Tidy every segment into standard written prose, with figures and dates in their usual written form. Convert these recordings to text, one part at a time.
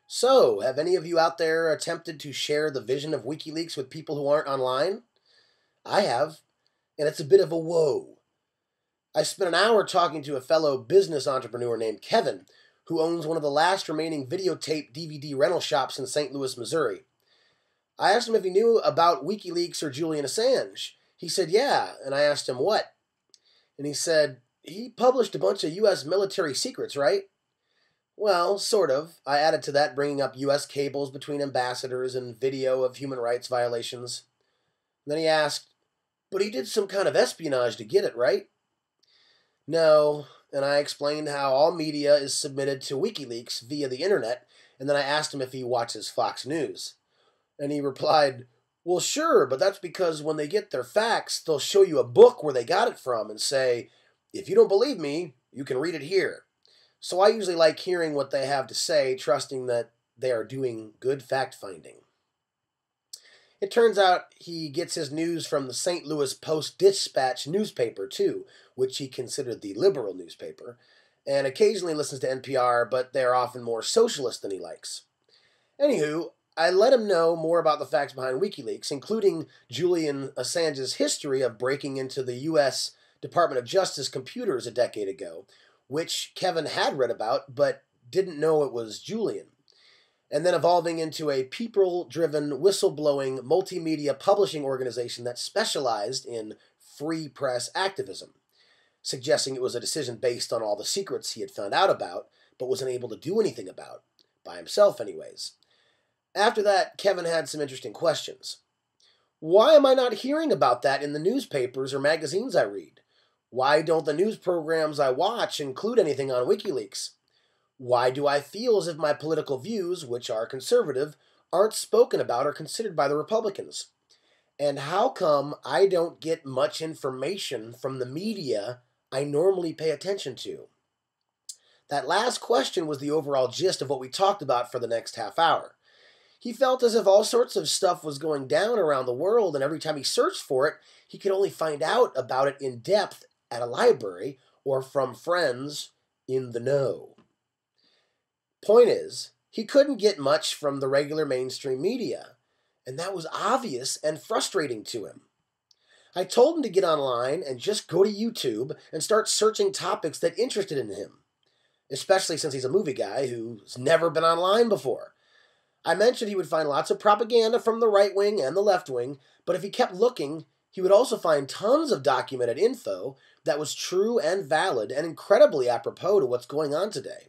So, have any of you out there attempted to share the vision of WikiLeaks with people who aren't online? I have, and it's a bit of a whoa. I spent an hour talking to a fellow business entrepreneur named Kevin, who owns one of the last remaining videotape DVD rental shops in St. Louis, Missouri. I asked him if he knew about WikiLeaks or Julian Assange. He said, yeah, and I asked him what. And he said, he published a bunch of U.S. military secrets, right? Well, sort of. I added to that, bringing up U.S. cables between ambassadors and video of human rights violations. Then he asked, but he did some kind of espionage to get it, right? No, and I explained how all media is submitted to WikiLeaks via the internet, and then I asked him if he watches Fox News. And he replied, well, sure, but that's because when they get their facts, they'll show you a book where they got it from and say, if you don't believe me, you can read it here. So I usually like hearing what they have to say, trusting that they are doing good fact-finding. It turns out he gets his news from the St. Louis Post-Dispatch newspaper, too, which he considered the liberal newspaper, and occasionally listens to NPR, but they are often more socialist than he likes. Anywho, I let him know more about the facts behind WikiLeaks, including Julian Assange's history of breaking into the U.S. Department of Justice computers a decade ago, which Kevin had read about, but didn't know it was Julian, and then evolving into a people-driven, whistleblowing, multimedia publishing organization that specialized in free press activism, suggesting it was a decision based on all the secrets he had found out about, but wasn't able to do anything about, by himself anyways. After that, Kevin had some interesting questions. Why am I not hearing about that in the newspapers or magazines I read? Why don't the news programs I watch include anything on WikiLeaks? Why do I feel as if my political views, which are conservative, aren't spoken about or considered by the Republicans? And how come I don't get much information from the media I normally pay attention to? That last question was the overall gist of what we talked about for the next half hour. He felt as if all sorts of stuff was going down around the world, and every time he searched for it, he could only find out about it in depth at a library or from friends in the know. Point is, he couldn't get much from the regular mainstream media, and that was obvious and frustrating to him. I told him to get online and just go to YouTube and start searching topics that interested in him, especially since he's a movie guy who's never been online before. I mentioned he would find lots of propaganda from the right wing and the left wing, but if he kept looking, he would also find tons of documented info that was true and valid and incredibly apropos to what's going on today.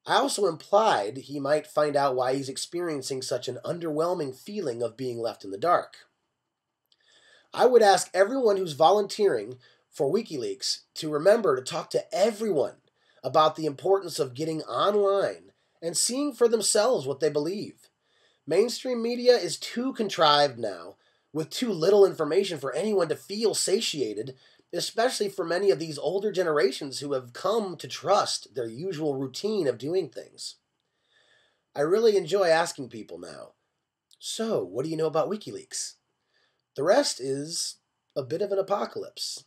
I also implied he might find out why he's experiencing such an underwhelming feeling of being left in the dark. I would ask everyone who's volunteering for WikiLeaks to remember to talk to everyone about the importance of getting online and seeing for themselves what they believe. Mainstream media is too contrived now, with too little information for anyone to feel satiated, especially for many of these older generations who have come to trust their usual routine of doing things. I really enjoy asking people now, so what do you know about WikiLeaks? The rest is a bit of an apocalypse.